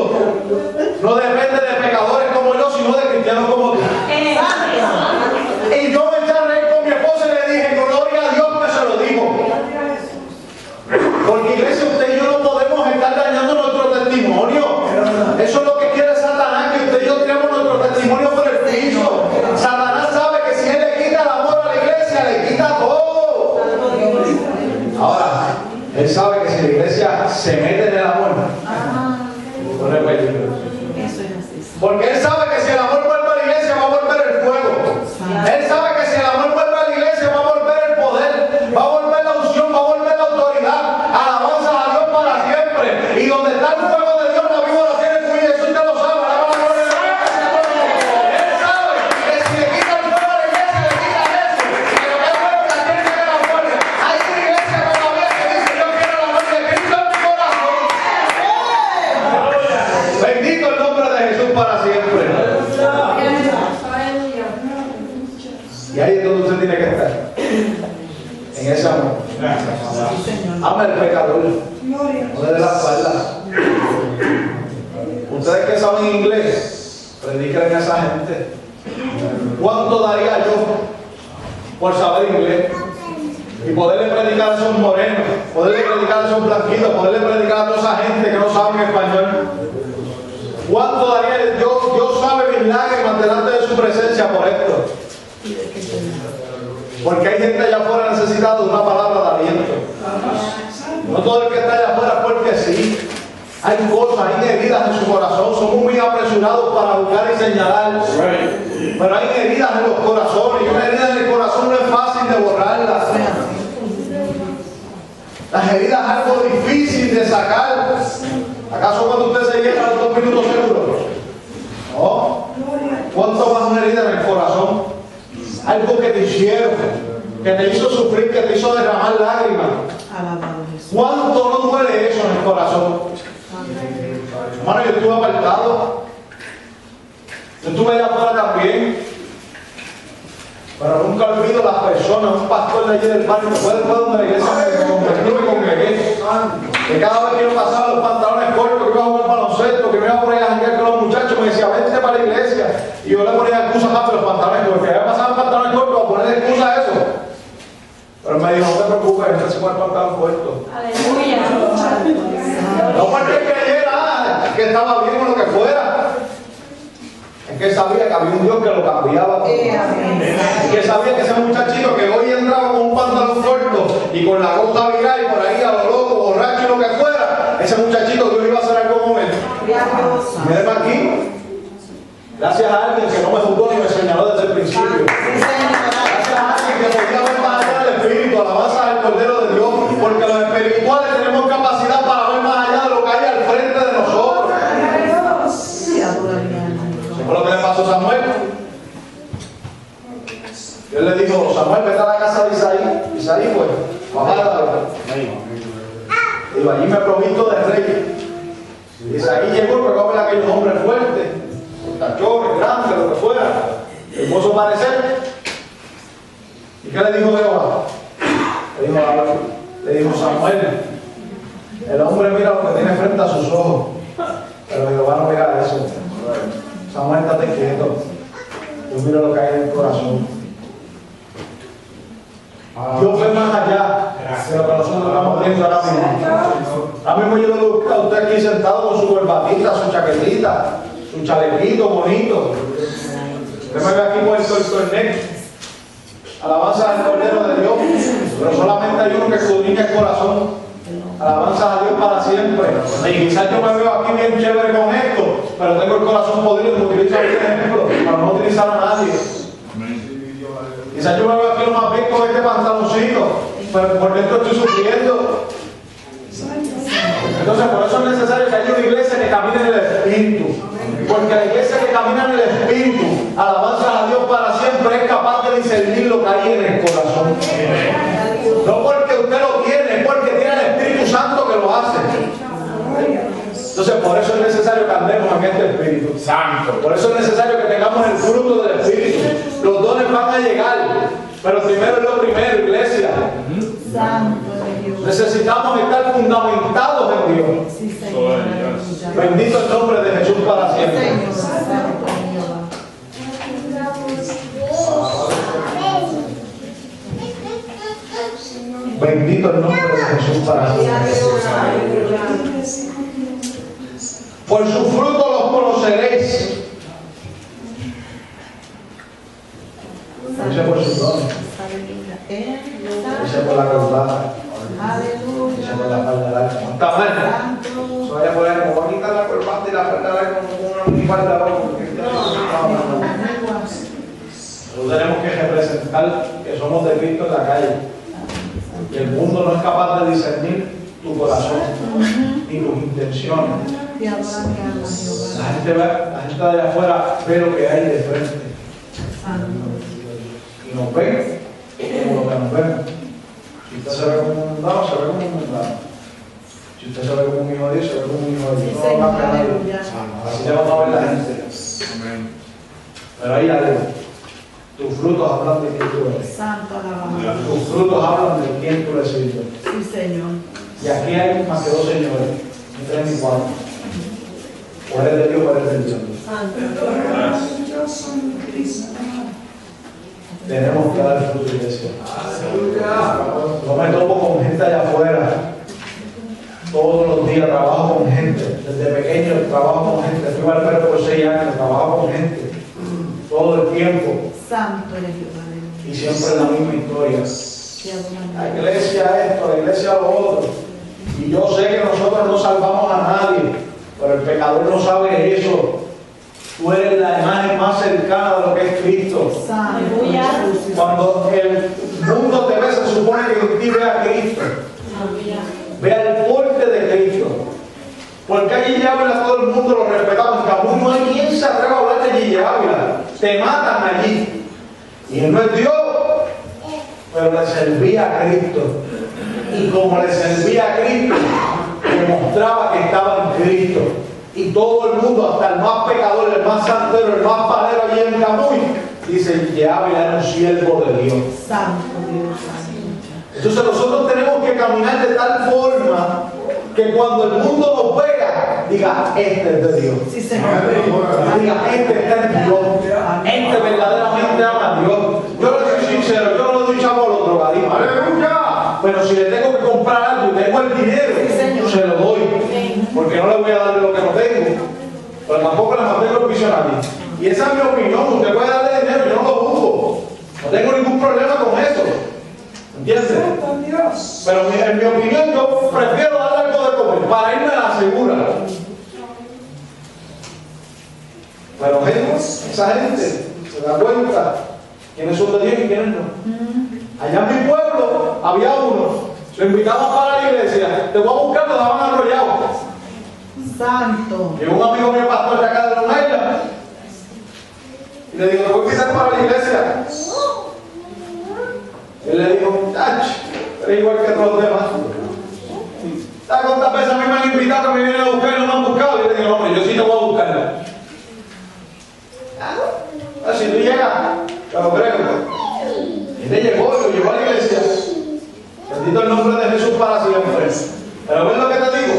no depende de pecadores como yo, sino de cristianos como tú. Y yo me eché a reír con mi esposa y le dije, gloria a Dios que se lo digo. Porque iglesia, usted y yo no podemos estar dañando nuestro testimonio. Eso es lo que quiere Satanás, que usted y yo tiremos nuestro testimonio por el piso. Satanás sabe que si él le quita el amor a la iglesia, le quita todo. Ahora, él sabe que si la iglesia se mete en el amor, corre peligro. Porque él sabe que si el amor vuelve a la iglesia, va a volver el fuego. Él sabe que si el amor vuelve a la iglesia, va a volver el poder, va a volver la unción, va a volver la autoridad. Alabanza a Dios para siempre. Y donde está el fuego de Dios, la víbora tiene cuidado. Eso usted lo sabe. Él sabe que si le quita el fuego a la iglesia, le quita eso. Y que lo que es bueno, la tiene que ver la fuerza. Hay una iglesia todavía que dice, yo quiero el amor de Cristo en mi corazón. Bendito el nombre de Jesús para siempre. Y ahí es donde usted tiene que estar. En ese amor. Ama al pecador. No le dé la espalda. Ustedes que saben inglés, prediquen a esa gente. ¿Cuánto daría yo por saber inglés? Y poderle predicar a esos morenos, poderle predicar a esos blanquitos, poderle predicar a toda esa gente que no sabe español. ¿Cuánto daría yo? Dios sabe mis lágrimas delante de su presencia por esto. Porque hay gente allá afuera necesitada de una palabra de aliento. No todo el que está allá afuera es porque sí. Hay cosas, hay heridas en su corazón. Somos muy apresurados para juzgar y señalar. Pero hay heridas en los corazones. Y una herida en el corazón no es fácil de borrarlas. Las heridas es algo difícil de sacar. ¿Acaso cuando usted se llega a los 2 minutos seguros? No. ¿Cuánto más una herida en el corazón? Algo que te hicieron, que te hizo sufrir, que te hizo derramar lágrimas. ¿Cuánto no duele eso en el corazón? Hermano, yo estuve apartado. Yo estuve allá afuera también. Pero nunca olvido las personas, un pastor de allí del barrio, fue después donde la iglesia me convertí y me congregué. Que cada vez que yo pasaba los pantalones cortos, que iba a jugar baloncesto, que me iba a poner a janguear con los muchachos, me decía, vente para la iglesia. Y yo le ponía excusas para los pantalones cortos, que había pasado los pantalones cortos, a poner excusa a eso. Pero me dijo, no te preocupes, este se pone el pantalón corto. Aleluya. No porque creyera que estaba bien o lo que fuera. Es que sabía que había un Dios que lo cambiaba todo. Es que sabía que ese muchachito que hoy entraba con un pantalón corto y con la gota viral y por ahí a lo loco, borracho y lo que fuera, ese muchachito Dios iba a hacer algo con él. Mírenme aquí. Gracias a alguien que no me juzgó ni me señaló desde el principio. Gracias a alguien que podía ver más allá del Espíritu, alabanza al Cordero de Dios, porque los espirituales tenemos capacidad para ver más allá de lo que hay al frente de nosotros. ¿Fue lo que le pasó a Samuel? Dios le dijo, Samuel, vete a la casa de Isaí. Isaí fue, papá de David. Digo, allí me provisto de rey. Dice, ahí llegó y pegó a ver a aquellos hombres fuertes, tachones, grandes, lo que fuera, hermoso parecer. ¿Y qué le dijo Jehová? Le dijo Samuel, el hombre mira lo que tiene frente a sus ojos, pero Jehová no mira eso. Samuel, estate quieto. Yo miro lo que hay en el corazón. Dios ve más allá de lo que nosotros estamos viendo ahora mismo. Ahora mismo yo lo veo a usted aquí sentado con su corbatita, su chaquetita, su chalequito bonito. Usted me ve aquí con el tornet. Alabanza al Cordero de Dios. Pero solamente hay uno que escudriña el corazón. Alabanza a Dios para siempre. Y quizás yo me veo aquí bien chévere con esto, pero tengo el corazón podrido, me utilizo este ejemplo para no utilizar a nadie. Quizás yo me veo aquí lo más bien con este pantaloncito, pero por dentro estoy sufriendo. Entonces, por eso es necesario que haya una iglesia que camine en el Espíritu. Porque la iglesia que camina en el Espíritu, alabanza a Dios para siempre, es capaz de discernir lo que hay en el corazón. No porque usted lo tiene, es porque tiene el Espíritu Santo que lo hace. Entonces, por eso es necesario que andemos en este Espíritu Santo. Por eso es necesario que tengamos el fruto del Espíritu. Los dones van a llegar, pero primero es lo primero, iglesia. Necesitamos estar fundamentados en Dios. Bendito el nombre de Jesús para siempre. Bendito el nombre de Jesús para siempre. Por su fruto los conoceréis. Dice por sus dones. Dice por la corbata. Dice por la falda larga. Está mal. Se vaya a poner como va a quitar la corbata y la falda larga como una falda larga. Nosotros tenemos que representar que somos de Cristo en la calle. Y el mundo no es capaz de discernir tu corazón ni tus intenciones. La gente de allá afuera ve lo que hay de frente. Y nos ven como lo que nos vemos. Si usted se ve como un mundano, se ve como un mundano. Si usted se ve como un hijo de Dios, se ve como un hijo de Dios. No va a penar. Así le vamos a ver la gente. Pero ahí algo. Tus frutos hablan de quién tú eres. Santo alabanza. Tus frutos hablan de quién tú eres. Sí, Señor. Y aquí hay más que dos señores. Ni tres ni cuatro. O eres de Dios o eres del diablo. Tenemos que dar fruto, iglesia. No me topo con gente allá afuera. Todos los días trabajo con gente. Desde pequeño trabajo con gente. Fui barbero por 6 años. Trabajo con gente. Todo el tiempo. Santo eres Dios. Y siempre la misma historia. La iglesia esto, la iglesia lo otro. Y yo sé que nosotros no salvamos a nadie, pero el pecador no sabe eso. Tú eres la imagen más cercana de lo que es Cristo. Cuando el mundo te ve, se supone que en ti ve a Cristo. Ve al porte de Cristo. Porque a Gigi Ávila todo el mundo lo respetamos. En Camuy no hay quien se atreva a hablar de Gigi Ávila. Te matan allí. Y él no es Dios, pero le servía a Cristo. Y como le servía a Cristo, demostraba que estaba en Cristo. Y todo el mundo, hasta el más pecador, el más santero, el más palero allí en Camuy, dice que Ávila era un siervo de Dios. Santo Dios. Entonces nosotros tenemos que caminar de tal forma que cuando el mundo nos vea, diga, este es de Dios. Sí, Señor. Diga, este está en Dios. Este verdaderamente ama a Dios. Yo le soy sincero, yo no le doy chavo a los drogadictos. ¡Aleluya! Pero si le tengo que comprar algo y tengo el dinero, se lo doy. Porque no le voy a dar lo que no tengo. Pero tampoco le mantengo el vicio a nadie. Y esa es mi opinión. Usted puede darle dinero, yo no lo busco. No tengo ningún problema con eso. ¿Entiendes? Pero en mi opinión yo prefiero darle algo de comer para irme a la segura. Pero esa gente se da cuenta quiénes son de Dios y quiénes no. Allá en mi pueblo había uno, lo invitaban para la iglesia, te voy a buscar, te daban arrollado. Santo. Y un amigo mío pastor de acá de Long Island y le digo, te voy a invitar para la iglesia. Él le dijo, ¡ach! Eres igual que todos los demás. ¿Sabes cuántas veces a mí me han invitado que me vienen a buscar y no me han buscado? Y yo le digo, hombre, yo sí te voy a buscar. Si tú llegas, te lo creo. Y te llegó, lo llevó a la iglesia. Bendito el nombre de Jesús para siempre. Pero ¿ves lo que te digo?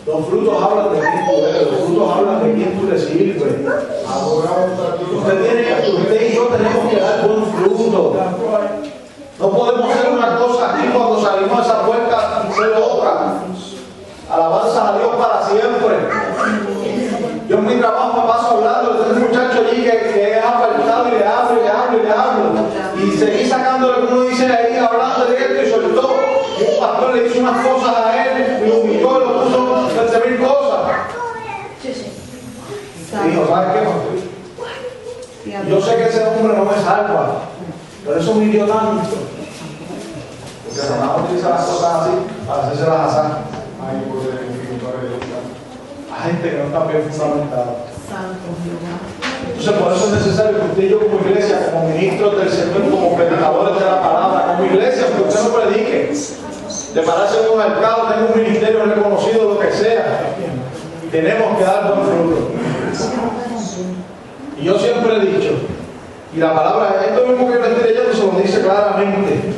Los frutos hablan de quién tú eres, los frutos hablan de quién tú le sirves. Usted y yo tenemos que dar buen fruto. No podemos hacer una cosa aquí cuando salimos de esa puerta y hacer otra. Alabanza a Dios para siempre. Yo en mi trabajo me paso hablando, tengo un muchacho allí que es apartado y le hablo y le hablo y le hablo. Y seguí sacando lo que uno dice ahí, hablando de esto y soltó. Y un pastor le hizo unas cosas a él, lo humilló, lo puso 20,000 cosas. Y dijo, ¿sabes qué? Yo sé que ese hombre no me salva, pero eso me hirió tanto. Porque Satanás utiliza las cosas así para hacerse las asas. A gente que no está bien fundamentada. Entonces por eso es necesario que usted y yo como iglesia, como ministros del Señor, como predicadores de la palabra, como iglesia, aunque usted no predique, de pararse en un alcalde, tener un ministerio reconocido, lo que sea, tenemos que dar buen fruto. Y yo siempre he dicho, y la palabra, esto mismo que yo le estoy leyendo se lo dice claramente,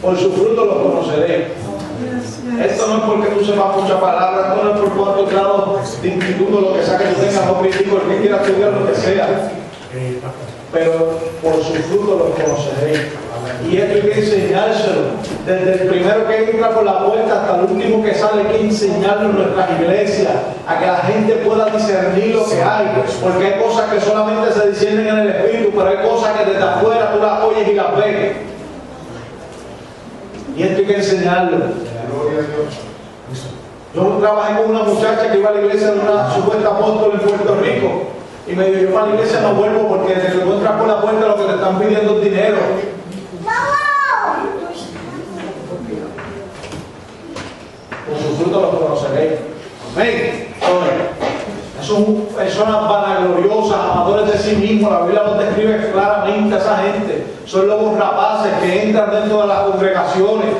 por su fruto los conoceré. Esto no es porque tú sepas muchas palabras, esto no es por cuántos grados de instituto, lo que sea que tú tengas, no critico el que quiera estudiar lo que sea. Pero por su fruto los conoceréis. Y esto hay que enseñárselo. Desde el primero que entra por la puerta hasta el último que sale, hay que enseñarlo en nuestras iglesias, a que la gente pueda discernir lo que hay. Porque hay cosas que solamente se disciernen en el Espíritu, pero hay cosas que desde afuera tú las oyes y las ves. Y esto hay que enseñarlo. Yo trabajé con una muchacha que iba a la iglesia de una supuesta apóstol en Puerto Rico y me dijo, yo para la iglesia no vuelvo porque desde que tú entras por la puerta lo que te están pidiendo es dinero. Por sus frutos los conoceréis. Amén. Son personas vanagloriosas, amadores de sí mismos. La Biblia nos describe claramente a esa gente. Son lobos rapaces que entran dentro de las congregaciones.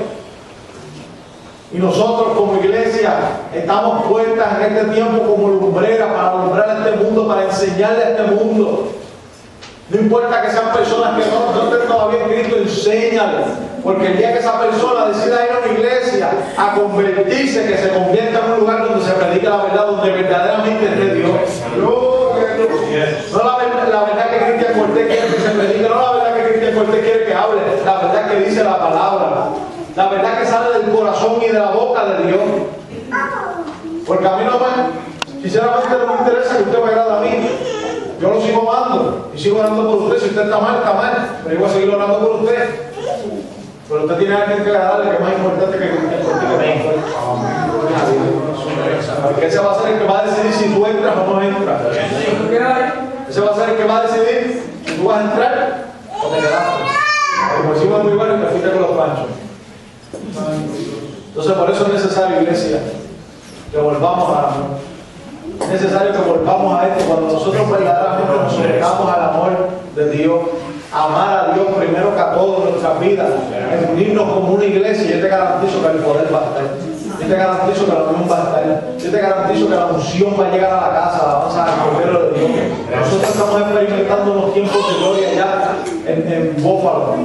Y nosotros como iglesia estamos puestas en este tiempo como lumbreras para alumbrar a este mundo, para enseñarle a este mundo. No importa que sean personas que no estén todavía en Cristo, enséñales. Porque el día que esa persona decida ir a una iglesia a convertirse, que se convierta en un lugar donde se predica la verdad, donde verdaderamente es de Dios. No la verdad que Cristian Cortés quiere que se predique, no la verdad que Cristian Cortés quiere que hable, la verdad que dice la palabra. La verdad que sale del corazón y de la boca de Dios. Porque a mí sinceramente no me interesa que usted me agrade a mí. Yo lo sigo amando y sigo orando por usted. Si usted está mal, pero yo voy a seguir orando por usted. Pero usted tiene a alguien que agradarle, que es más importante que mí. Porque ese va a ser el que va a decidir si tú entras o no entras. Ese va a ser el que va a decidir si tú vas a entrar o te quedaste. Como decimos muy bueno, te fuiste con los panchos. Entonces por eso es necesario, iglesia, que volvamos al amor. Es necesario que volvamos a esto cuando nosotros verdaderamente nos sometamos al amor de Dios, amar a Dios primero que a todo en nuestras vidas, unirnos como una iglesia. Y yo te garantizo que el poder va a estar. Yo te garantizo que la unión va a estar. Yo te garantizo que la unción va a llegar a la casa, la alabanza al Cordero de Dios. Nosotros estamos experimentando unos tiempos de gloria ya en Bófalo.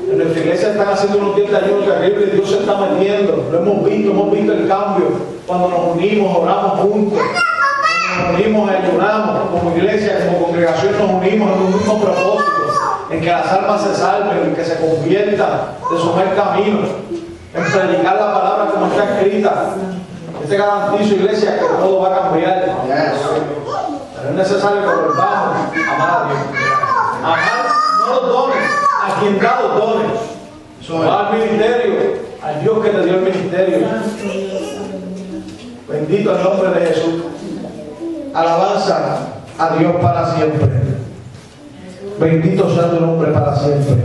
En nuestra iglesia están haciendo unos días de ayuno terribles y Dios se está metiendo. Lo hemos visto el cambio. Cuando nos unimos, oramos juntos. Cuando nos unimos, ayunamos. Como iglesia, como congregación, nos unimos en un mismo propósito. En que las almas se salven, en que se conviertan de su mal camino. En predicar la palabra como está escrita. Yo te garantizo, iglesia, que todo va a cambiar. Pero es necesario que volvamos a amar a Dios. Amar no los dones, a quien da los dones. Va al ministerio, al Dios que te dio el ministerio. Bendito el nombre de Jesús. Alabanza a Dios para siempre. Bendito sea tu nombre para siempre.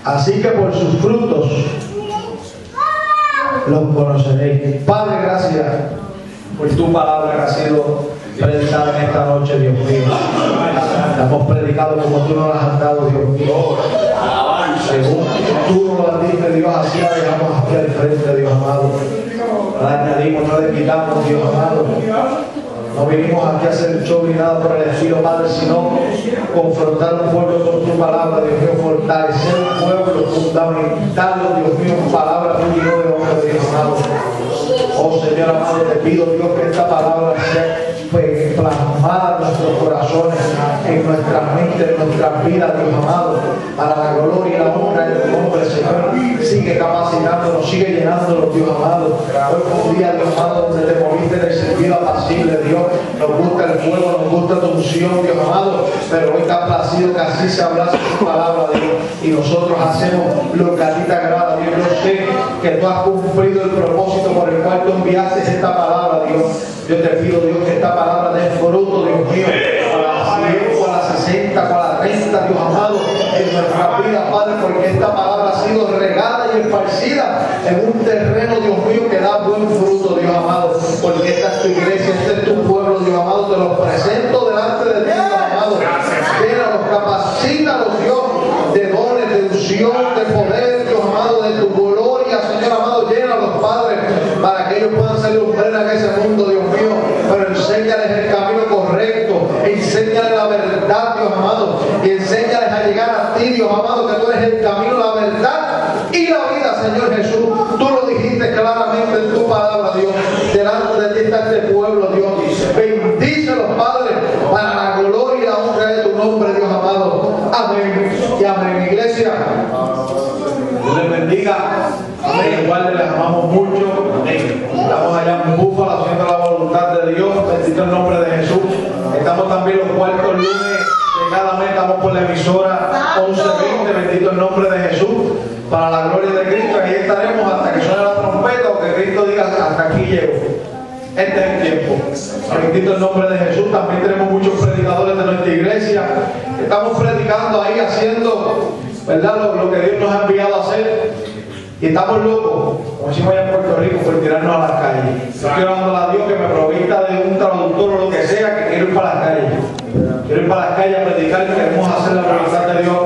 Así que por sus frutos los conoceréis. Padre, gracias por tu palabra que ha sido predicada en esta noche, Dios mío. La hemos predicado como tú nos la has dado, Dios mío. según tú nos lo diste, Dios, así la dejamos aquí al frente, Dios amado. No la añadimos, no le quitamos, Dios amado. No vinimos aquí a hacer el show ni nada por el estilo, Padre, sino confrontar un pueblo con tu palabra, Dios mío, fortalecer un pueblo, fundamentarlo, Dios mío, con palabra tuya, no de hombre, Dios amado. Oh Señor amado, te pido, Dios, que esta palabra sea plasmada en nuestros corazones, en nuestras mentes, en nuestras vidas, Dios amado, para la gloria y la honra de tu nombre, Señor. Sigue capacitándonos, sigue llenándonos, Dios amado. Hoy fue un día, Dios amado, donde te moviste en el sentido apacible, Dios. Nos gusta el fuego, nos gusta tu unción, Dios amado, pero hoy está placido que así se abrace tu palabra, Dios, y nosotros hacemos lo que a ti te agrada, Dios. Yo sé que tú has cumplido el propósito por el cual tú enviaste esta palabra, Dios. Yo te pido, Dios, que esta palabra dé fruto, Dios mío, a la 100, a la 60, a la 30, Dios amado, en nuestra vida, Padre, porque esta palabra ha sido regada y esparcida en un terreno, Dios mío, que da buen fruto, Dios amado, porque esta es tu iglesia, este es tu pueblo, Dios amado, te los presento delante de ti, Dios amado. Llénalos, capacítalos, Dios, de dones, de unción, de poder, Dios amado, de tu gloria, Señor amado, llénalos, Padre, para que ellos puedan ser lumbreras en ese mundo, Dios mío, pero enséñales el camino correcto, enséñales la verdad, Dios amado, y enséñales a llegar a ti, Dios amado, que tú eres el camino, la verdad y la vida, Señor Jesús. Tú lo dijiste claramente en tu palabra, Dios. Delante de ti está este pueblo, Dios. Bendícelos, Padre, para la gloria y la honra de tu nombre, Dios amado. Amén y amén. Iglesia, Dios les bendiga. Amén. Igual les amamos mucho. Amén. Estamos allá en Búfalo haciendo la voluntad de Dios. Bendito el nombre de Jesús. Estamos también los cuartos lunes de cada mes. Estamos por la emisora 1120. Bendito el nombre de Jesús. Para la gloria de Cristo. Ahí estaremos hasta que suene la trompeta o que Cristo diga hasta aquí llego. Este es el tiempo. Bendito el nombre de Jesús. También tenemos muchos predicadores de nuestra iglesia. Estamos predicando ahí, haciendo, ¿verdad?, lo que Dios nos ha enviado a hacer. Y estamos locos, como decimos allá en Puerto Rico, por tirarnos a las calles. Yo quiero dándole a Dios que me provista de un traductor o lo que sea, que quiero ir para las calles. Quiero ir para las calles a predicar, queremos hacer la voluntad de Dios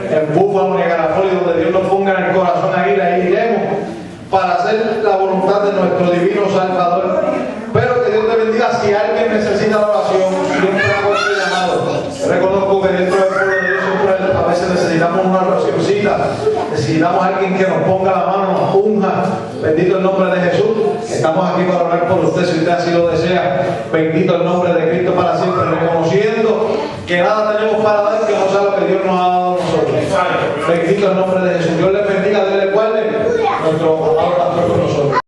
en Búfalo, en Garafoli, donde Dios nos ponga en el corazón a ir, ahí iremos para hacer la voluntad de nuestro divino Salvador. Pero que Dios te bendiga. Si alguien necesita la oración, siempre hago este llamado. Reconozco que dentro del pueblo de Dios siempre a veces necesitamos una oracióncita, necesitamos a alguien que nos ponga la mano, nos unja. Bendito el nombre de Jesús. Estamos aquí para orar por usted si usted así lo desea. Bendito el nombre de Cristo para siempre, reconociendo que nada tenemos para dar que no sea lo que Dios nos ha dado a nosotros. Bendito el nombre de Jesús. Dios les bendiga, Dios les guarde. Nuestro